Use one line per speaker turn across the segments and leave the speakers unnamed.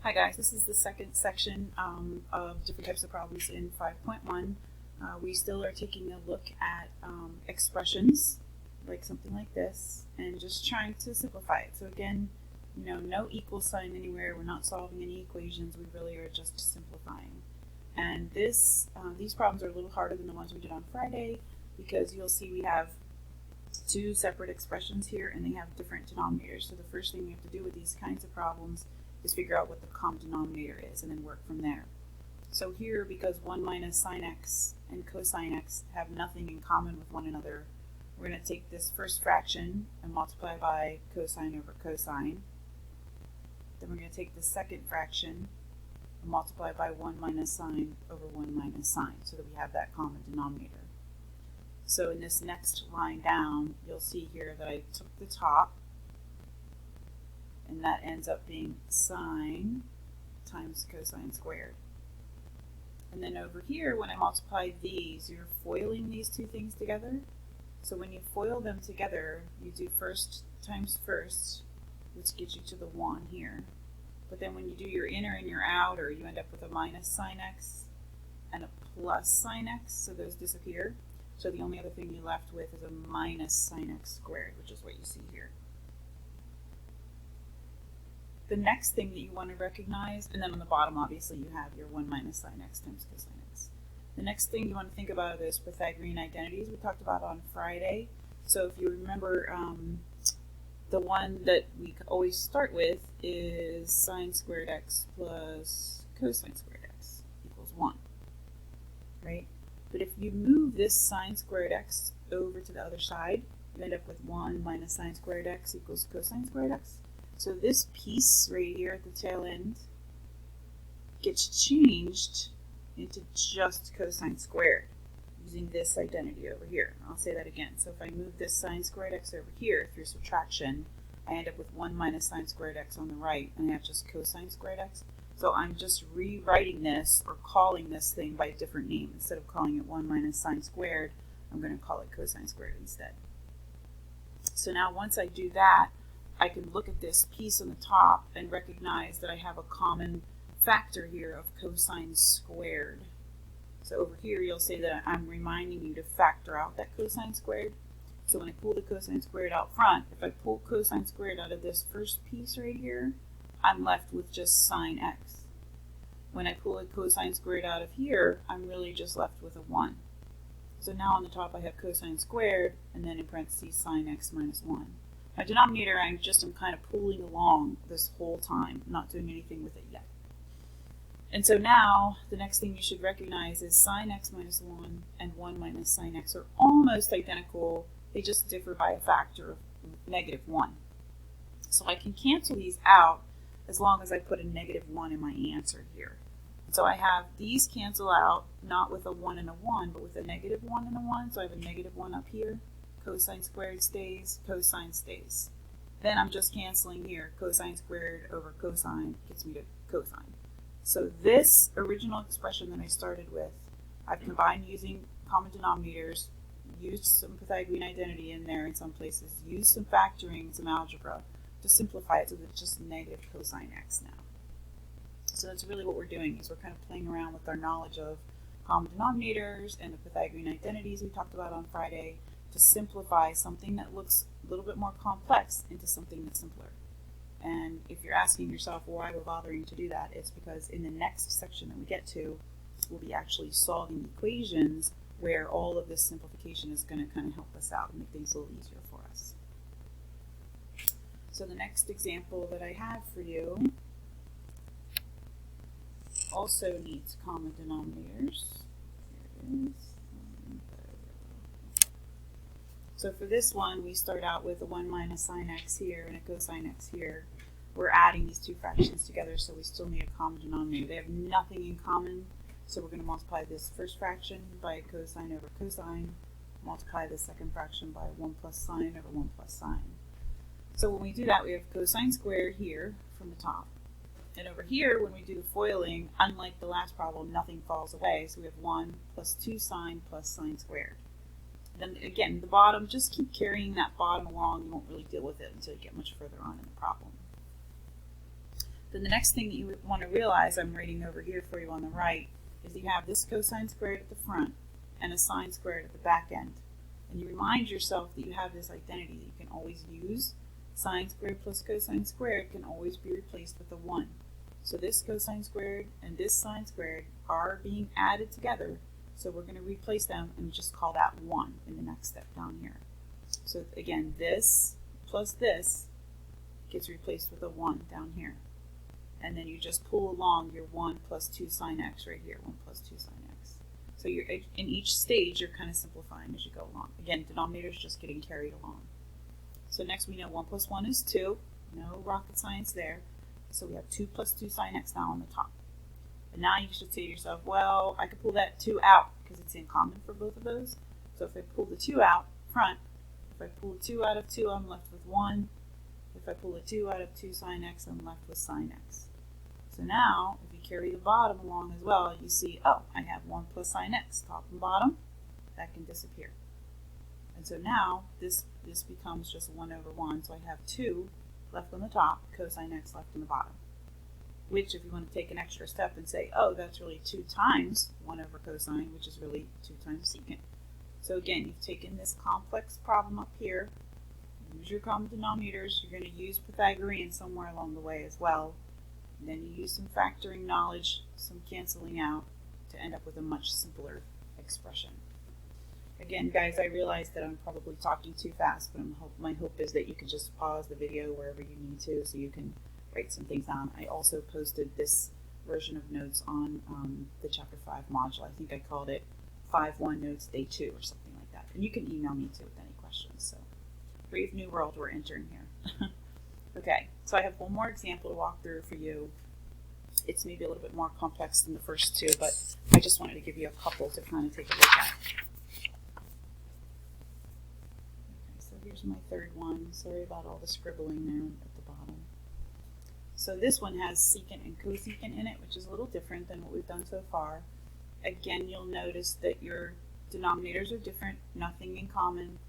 Hi guys, this is the second section of different types of problems in 5.1. We still are taking a look at expressions, like something like this, and just trying to simplify it. So again, no equal sign anywhere. We're not solving any equations. We really are just simplifying. And these problems are a little harder than the ones we did on Friday because you'll see we have two separate expressions here and they have different denominators. So the first thing we have to do with these kinds of problems is figure out what the common denominator is and then work from there. So here, because 1 minus sine x and cosine x have nothing in common with one another, we're going to take this first fraction and multiply by cosine over cosine. Then we're going to take the second fraction and multiply by 1 minus sine over 1 minus sine so that we have that common denominator. So in this next line down, you'll see here that I took the top, and that ends up being sine times cosine squared. And then over here, when I multiply these, you're foiling these two things together. So when you FOIL them together, you do first times first, which gets you to the 1 here. But then when you do your inner and your outer, you end up with a minus sine x and a plus sine x, so those disappear. So the only other thing you're left with is a minus sine x squared, which is what you see here. The next thing that you want to recognize, and then on the bottom obviously you have your 1 minus sine x times cosine x. The next thing you want to think about is Pythagorean identities we talked about on Friday. So if you remember, the one that we always start with is sine squared x plus cosine squared x equals 1, right? But if you move this sine squared x over to the other side, you end up with 1 minus sine squared x equals cosine squared x. So this piece right here at the tail end gets changed into just cosine squared using this identity over here. I'll say that again. So if I move this sine squared x over here through subtraction, I end up with 1 minus sine squared x on the right, and I have just cosine squared x. So I'm just rewriting this or calling this thing by a different name. Instead of calling it 1 minus sine squared, I'm going to call it cosine squared instead. So now once I do that, I can look at this piece on the top and recognize that I have a common factor here of cosine squared. So over here you'll say that I'm reminding you to factor out that cosine squared. So when I pull the cosine squared out front, if I pull cosine squared out of this first piece right here, I'm left with just sine x. When I pull a cosine squared out of here, I'm really just left with a 1. So now on the top I have cosine squared, and then in parentheses sine x minus 1. My denominator, I'm kind of pulling along this whole time, not doing anything with it yet. And so now, the next thing you should recognize is sine x minus 1 and 1 minus sine x are almost identical. They just differ by a factor of negative 1. So I can cancel these out as long as I put a negative 1 in my answer here. So I have these cancel out, not with a 1 and a 1, but with a negative 1 and a 1. So I have a negative 1 up here. Cosine squared stays, cosine stays. Then I'm just canceling here. Cosine squared over cosine gets me to cosine. So this original expression that I started with, I've combined using common denominators, used some Pythagorean identity in there in some places, used some factoring, some algebra to simplify it so that it's just negative cosine x now. So that's really what we're doing, is we're kind of playing around with our knowledge of common denominators and the Pythagorean identities we talked about on Friday to simplify something that looks a little bit more complex into something that's simpler. And if you're asking yourself why we're bothering to do that, it's because in the next section that we get to, we'll be actually solving equations where all of this simplification is going to kind of help us out and make things a little easier for us. So the next example that I have for you also needs common denominators. Here it is. So for this one, we start out with a 1 minus sine x here and a cosine x here. We're adding these two fractions together, so we still need a common denominator. They have nothing in common, so we're going to multiply this first fraction by cosine over cosine, multiply the second fraction by 1 plus sine over 1 plus sine. So when we do that, we have cosine squared here from the top. And over here, when we do the FOILing, unlike the last problem, nothing falls away, so we have 1 plus 2 sine plus sine squared. Then again, the bottom, just keep carrying that bottom along. You won't really deal with it until you get much further on in the problem. Then the next thing that you would want to realize, I'm writing over here for you on the right, is you have this cosine squared at the front and a sine squared at the back end. And you remind yourself that you have this identity that you can always use. Sine squared plus cosine squared can always be replaced with a 1. So this cosine squared and this sine squared are being added together. So we're going to replace them and just call that 1 in the next step down here. So again, this plus this gets replaced with a 1 down here. And then you just pull along your 1 plus 2 sine x right here, 1 plus 2 sine x. So you're, in each stage, you're kind of simplifying as you go along. Again, denominator is just getting carried along. So next we know 1 plus 1 is 2. No rocket science there. So we have 2 plus 2 sine x now on the top. And now you should say to yourself, well, I could pull that 2 out because it's in common for both of those. So if I pull the 2 out front, if I pull 2 out of 2, I'm left with 1. If I pull a 2 out of 2 sine x, I'm left with sine x. So now, if you carry the bottom along as well, you see, oh, I have 1 plus sine x, top and bottom. That can disappear. And so now, this becomes just 1 over 1. So I have 2 left on the top, cosine x left on the bottom. Which, if you want to take an extra step and say, oh, that's really 2 times 1 over cosine, which is really 2 times secant. So again, you've taken this complex problem up here. Use your common denominators. You're going to use Pythagorean somewhere along the way as well. And then you use some factoring knowledge, some canceling out, to end up with a much simpler expression. Again, guys, I realize that I'm probably talking too fast, but my hope is that you can just pause the video wherever you need to so you can write some things down. I also posted this version of notes on the Chapter 5 module. I think I called it 5-1 Notes Day 2 or something like that. And you can email me too with any questions. So, brave new world we're entering here. Okay, so I have one more example to walk through for you. It's maybe a little bit more complex than the first two, but I just wanted to give you a couple to kind of take a look at. Okay, so here's my third one. Sorry about all the scribbling there at the bottom. So this one has secant and cosecant in it, which is a little different than what we've done so far. Again, you'll notice that your denominators are different, nothing in common.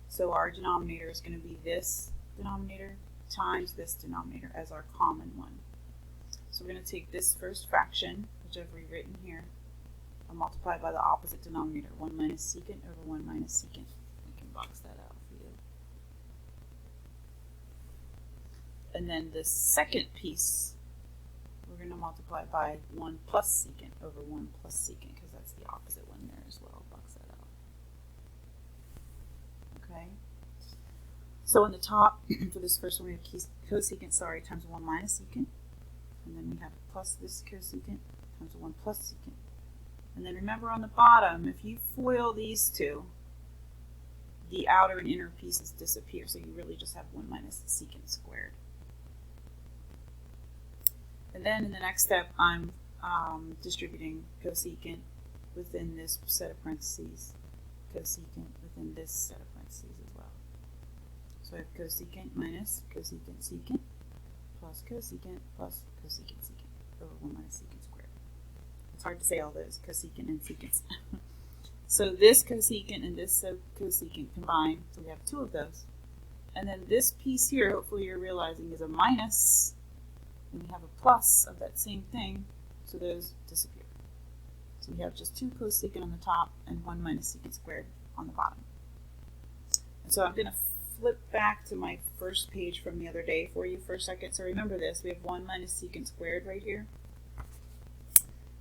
So our denominator is going to be this denominator times this denominator as our common one. So we're going to take this first fraction, which I've rewritten here, and multiply by the opposite denominator, 1 minus secant over 1 minus secant. I can box that out for you. And then the second piece, we're going to multiply by 1 plus secant over 1 plus secant, because that's the opposite one there as well. Box that out. Okay. So on the top, for this first one, we have cosecant, times 1 minus secant. And then we have plus this cosecant times 1 plus secant. And then remember on the bottom, if you FOIL these two, the outer and inner pieces disappear. So you really just have 1 minus secant squared. And then in the next step, I'm distributing cosecant within this set of parentheses, cosecant within this set of parentheses as well. So I have cosecant minus cosecant secant plus cosecant secant over 1 minus secant squared. It's hard to say all those cosecant and secants. So this cosecant and this cosecant combine, so we have 2 of those. And then this piece here, hopefully you're realizing, is a minus, and we have a plus of that same thing, so those disappear. So we have just 2 cosecant on the top and 1 minus secant squared on the bottom. And so I'm going to flip back to my first page from the other day for you for a second. So remember this, we have 1 minus secant squared right here.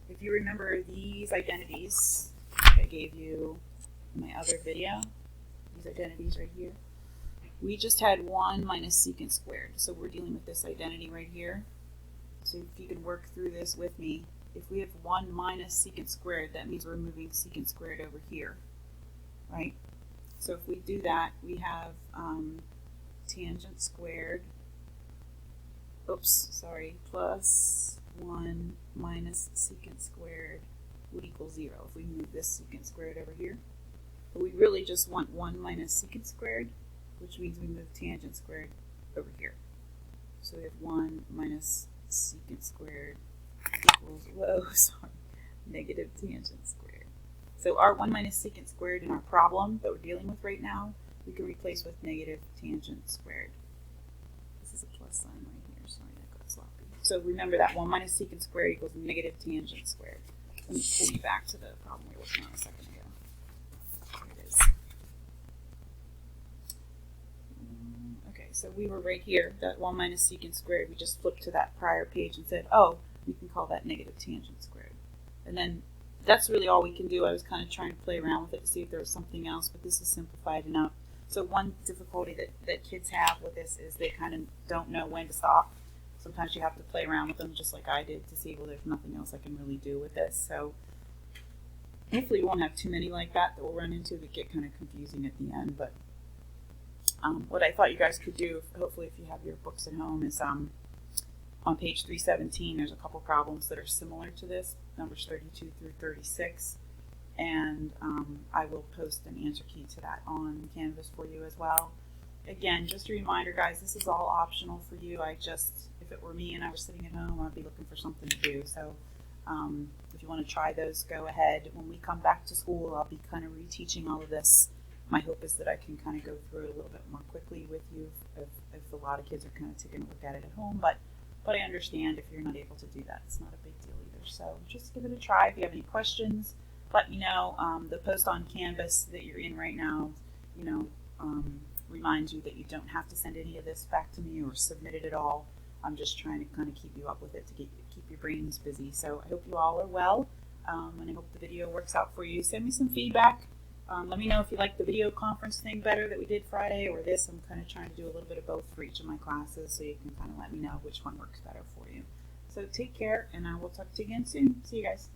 If you remember these identities I gave you in my other video, these identities right here, we just had 1 minus secant squared. So we're dealing with this identity right here. So if you can work through this with me, if we have 1 minus secant squared, that means we're moving secant squared over here, right? So if we do that, we have tangent squared, plus 1 minus secant squared would equal 0 if we move this secant squared over here. But we really just want 1 minus secant squared, which means we move tangent squared over here. So we have 1 minus secant squared equals, negative tangent squared. So our 1 minus secant squared in our problem that we're dealing with right now, we can replace with negative tangent squared. This is a plus sign right here. Sorry, that got sloppy. So remember that 1 minus secant squared equals negative tangent squared. Let me pull you back to the problem we were working on a second ago. Here it is. Okay, so we were right here, that 1 minus secant squared. We just flipped to that prior page and said, oh, we can call that negative tangent squared. And then that's really all we can do. I was kind of trying to play around with it to see if there was something else, but this is simplified enough. So one difficulty that kids have with this is they kind of don't know when to stop. Sometimes you have to play around with them just like I did to see, well, there's nothing else I can really do with this. So hopefully you won't have too many like that we'll run into that get kind of confusing at the end. But what I thought you guys could do, hopefully if you have your books at home, is on page 317, there's a couple problems that are similar to this, numbers 32 through 36. And I will post an answer key to that on Canvas for you as well. Again, just a reminder, guys, this is all optional for you. If it were me and I was sitting at home, I'd be looking for something to do. So if you want to try those, go ahead. When we come back to school, I'll be kind of reteaching all of this. My hope is that I can kind of go through it a little bit more quickly with you if a lot of kids are kind of taking a look at it at home. But I understand if you're not able to do that. It's not a big deal either. So just give it a try. If you have any questions, let me know. The post on Canvas that you're in right now, reminds you that you don't have to send any of this back to me or submit it at all. I'm just trying to kind of keep you up with it to keep your brains busy. So I hope you all are well, and I hope the video works out for you. Send me some feedback. Let me know if you like the video conference thing better that we did Friday or this. I'm kind of trying to do a little bit of both for each of my classes, so you can kind of let me know which one works better for you. So take care, and I will talk to you again soon. See you guys.